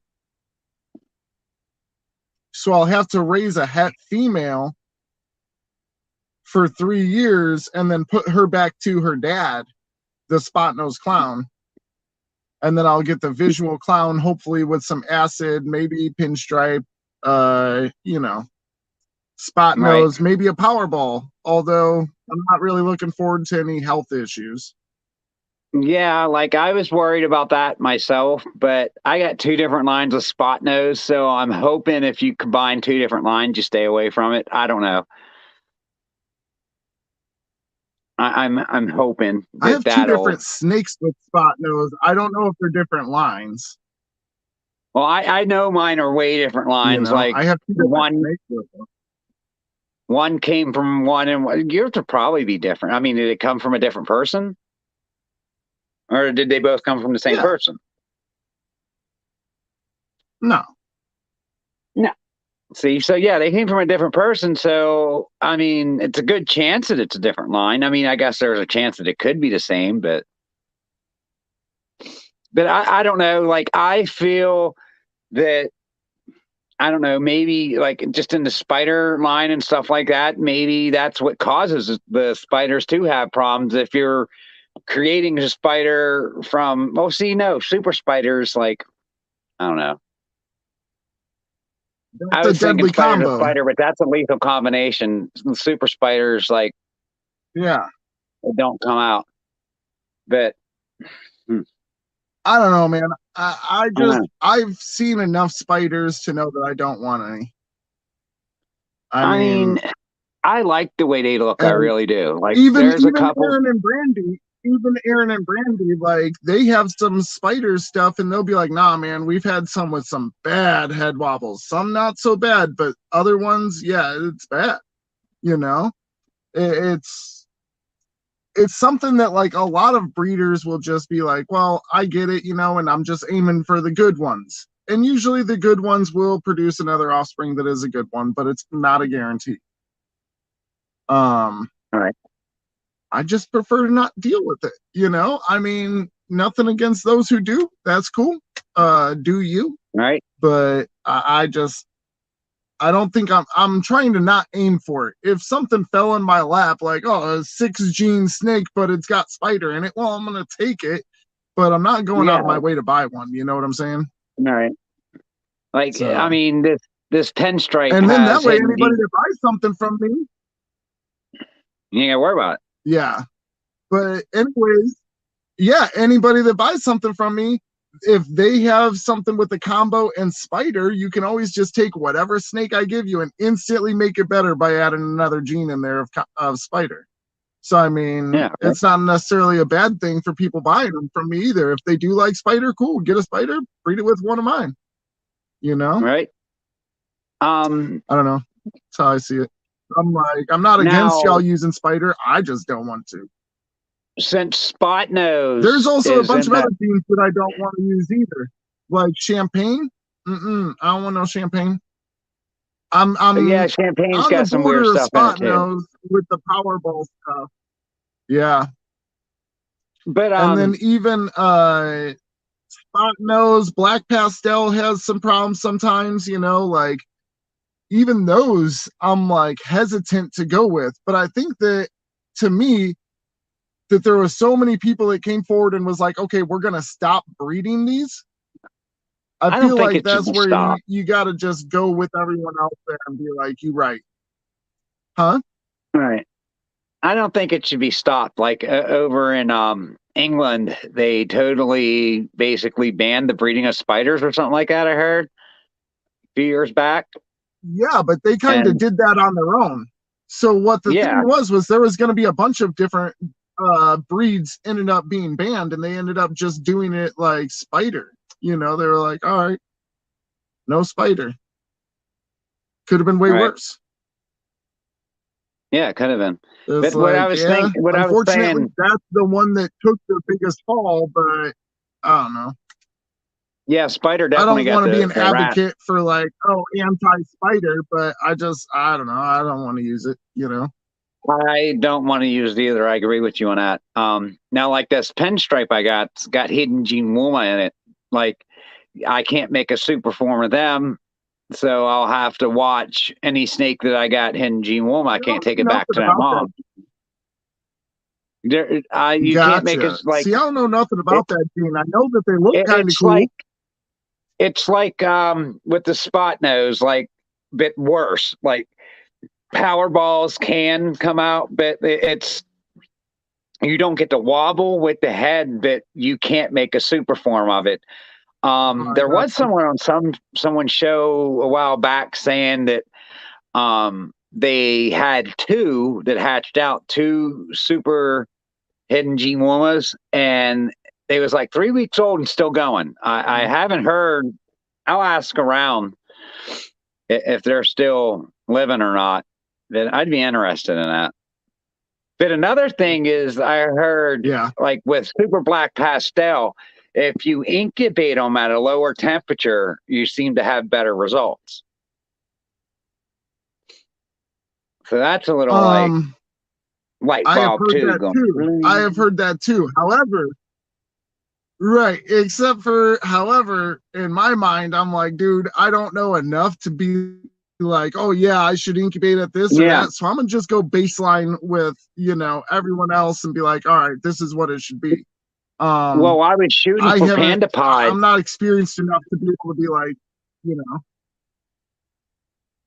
so I'll have to raise a het female for 3 years and then put her back to her dad, the spot nose clown. And then I'll get the visual clown, hopefully with some acid, maybe pinstripe, spot nose, maybe a Powerball, although I'm not really looking forward to any health issues. Yeah, like I was worried about that myself, but I got 2 different lines of spot nose, so I'm hoping if you combine 2 different lines, you stay away from it. I don't know. I'm hoping that I have 2 different snakes with spot nose. I don't know if they're different lines. Well, I know mine are way different lines. Like I have 2 different snakes with them. One came from one, and yours would probably be different. I mean, did it come from a different person, or did they both come from the same person? No. See, so yeah, they came from a different person. So I mean, it's a good chance that it's a different line. I mean, I guess there's a chance that it could be the same, but I don't know. Like I feel that. I don't know, maybe like just in the spider line and stuff like that, maybe that's what causes the spiders to have problems. If you're creating a spider from, super spiders, like, I don't know. I was thinking spider to spider, but that's a lethal combination. Super spiders, like, they don't come out. But I don't know, man. I've seen enough spiders to know that I don't want any. I mean, I like the way they look. I really do. Like there's a couple. Aaron and Brandy, like they have some spider stuff, and they'll be like, "Nah, man, we've had some with some bad head wobbles. Some not so bad, but other ones, yeah, it's bad. It's something that like a lot of breeders will just be like, well, I get it, and I'm just aiming for the good ones. And usually the good ones will produce another offspring that is a good one, but it's not a guarantee. All right. I just prefer to not deal with it. I mean, nothing against those who do. That's cool. Do you? Right. But I don't think I'm trying to not aim for it. If something fell in my lap, like, a 6-gene snake, but it's got spider in it, well, I'm going to take it, but I'm not going out of my way to buy one. You know what I'm saying? All right. Like, so, I mean, this pinstripe. And then that way, anybody that buys something from me, you ain't got to worry about it. Yeah. But anyways, yeah, anybody that buys something from me, if they have something with the combo and spider, you can always just take whatever snake I give you and instantly make it better by adding another gene in there of spider. So, I mean, Yeah, it's not necessarily a bad thing for people buying them from me either. If they do like spider, cool, get a spider, breed it with one of mine. You know? right. I don't know. That's how I see it. I'm not against y'all using spider. I just don't want to. Since Spot Nose, there's also a bunch of other genes that I don't want to use either, like champagne. I don't want no champagne. Yeah, champagne's got some weird stuff in it too. With the Powerball stuff. Yeah, but and then even Spot Nose, Black Pastel has some problems sometimes. You know, like even those I'm like hesitant to go with. But I think that to me, that there were so many people that came forward and was like, okay, we're going to stop breeding these. I feel like that's where you got to just go with everyone out there and be like, you right. Huh? Right. I don't think it should be stopped. Like over in England, they totally basically banned the breeding of spiders or something like that, I heard a few years back. Yeah, but they kind of did that on their own. So what the thing was there was going to be a bunch of different breeds ended up being banned, and they ended up just doing it like spider. You know, they were like, all right, no spider. Could have been way worse. Yeah, it could have been. But what I was thinking, unfortunately, that's the one that took the biggest fall. But I don't know. Yeah, spider definitely. I don't want to be an advocate for like, anti-spider, but I don't know. I don't want to use it. You know. I don't want to use it either. I agree with you on that. Now, like this pinstripe I got, it's got hidden gene Wuma in it. Like, I can't make a super form of them, so I'll have to watch any snake that I got hidden gene Wuma. I can't take it back to that mom. You can't make it like. See, I don't know nothing about that gene. I know that they look kind of cool. It's like with the spot nose, like a bit worse. Like Powerballs can come out, but you don't get to wobble with the head, but you can't make a super form of it. There was someone on someone's show a while back saying that they had two that hatched out, two super hidden gene Wumas, and they was like 3 weeks old and still going. I haven't heard. I'll ask around if they're still living or not. Then I'd be interested in that. But another thing is, I heard, like with super black pastel, if you incubate them at a lower temperature, you seem to have better results. So that's a little light bulb too. I have heard that too. However, however, in my mind, I'm like, dude, I don't know enough to be like, oh yeah, I should incubate at this or that. So I'm gonna just go baseline with, everyone else and be like, all right, this is what it should be. Well, I was shooting for Panda Pod. I'm not experienced enough to be able to be like,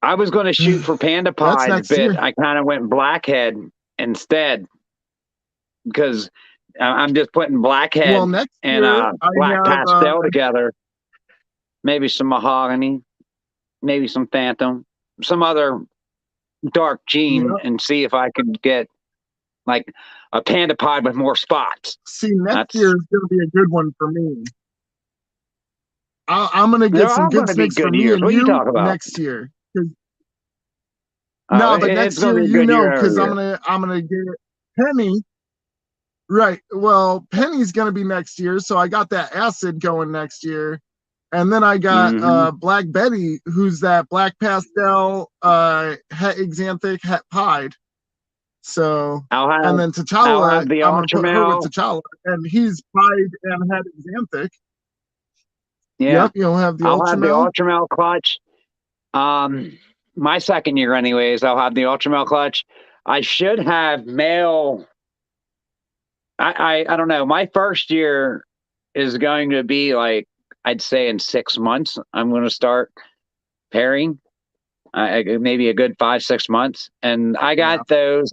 I was going to shoot for Panda Pod, but I kind of went blackhead instead because I'm just putting blackhead and black pastel together. Maybe some mahogany, maybe some phantom, some other dark gene, and see if I could get like a Panda Pod with more spots. See, next year is going to be a good one for me. I'm going to get some good snakes for me and you next year. No, but next year, because I'm gonna get Penny. Right. Well, Penny's gonna be next year, so I got that acid going next year, and then I got Black Betty, who's that black pastel het exanthic het pied. So and then T'Challa, I'm gonna put her with T'Challa, and he's pied and het exanthic. Yeah. Yep, you'll have the I'll have the Ultramel clutch. My second year anyways, I'll have the Ultramel clutch. I should have male. I don't know. My first year is going to be like, I'd say in 6 months, I'm going to start pairing. Maybe a good 5-6 months. And I got those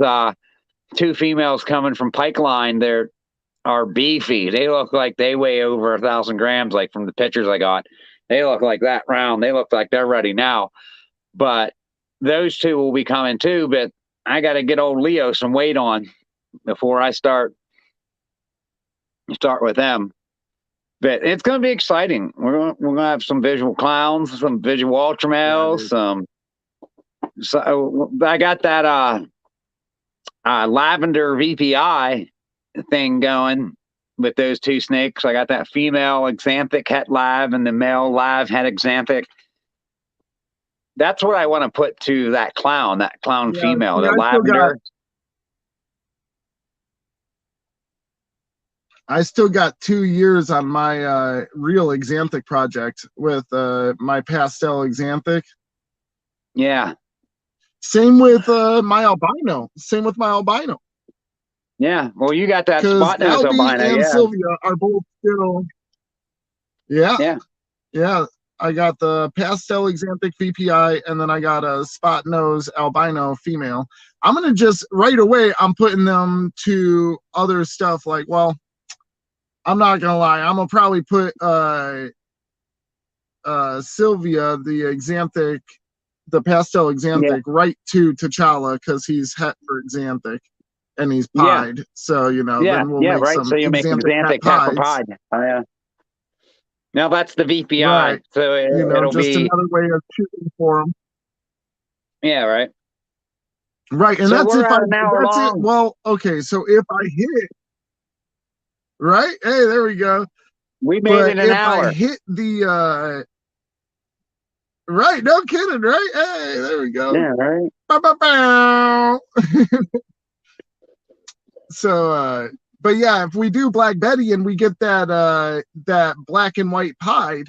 two females coming from Pipeline. They're are beefy. They look like they weigh over 1,000 grams, like from the pictures I got. They look like that round. They look like they're ready now. But those two will be coming too. But I got to get old Leo some weight on before I start with them. But it's going to be exciting. We're going to have some visual clowns, some visual ultra males. So I got that lavender VPI thing going with those two snakes. I got that female exanthic het lav and the male lav het exanthic. That's what I want to put to that clown female, the lavender. I still got 2 years on my real exanthic project with my pastel exanthic. Yeah. Same with my albino. Yeah. Well, you got that spot nose albino. And Sylvia are both still. Yeah. Yeah. Yeah. I got the pastel exanthic VPI, and then I got a spot nose albino female. I'm going to just right away, I'm putting them to other stuff like, well, I'm not going to lie. I'm going to probably put Sylvia, the exanthic, the pastel exanthic, right to T'Challa because he's het for exanthic and he's pied. So, you know, then we'll make some so you make exanthic het for pied. Oh, yeah. Now that's the VPI, right. So it'll just be another way of shooting for them. Yeah, right. Right, and so that's if that's it. Well, okay, so if I hit, right? Hey, there we go. We made it an hour. If I hit the right, no kidding, right? Hey, there we go. Yeah, right. Bow, bow, bow. So but yeah, if we do Black Betty and we get that that black and white pied,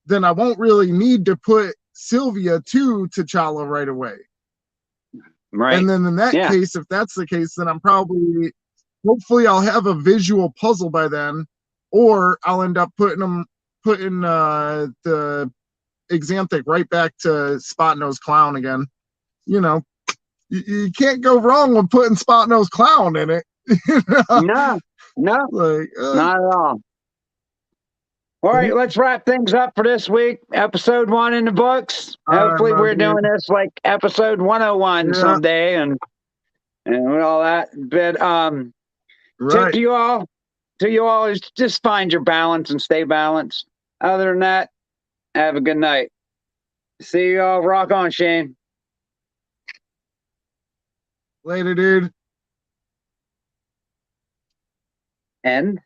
then I won't really need to put Sylvia to T'Challa right away. Right. And then in that case, if that's the case, then I'm probably, hopefully I'll have a visual puzzle by then, or I'll end up putting the exanthic right back to Spot Nose Clown again. You know, you can't go wrong with putting Spot Nose Clown in it. No, like, not at all. All right, let's wrap things up for this week. Episode 1 in the books. Hopefully we're doing this like episode 101 someday and all that. But to you all is just find your balance and stay balanced. Other than that, have a good night. See you all. Rock on, Shane. Later, dude. End.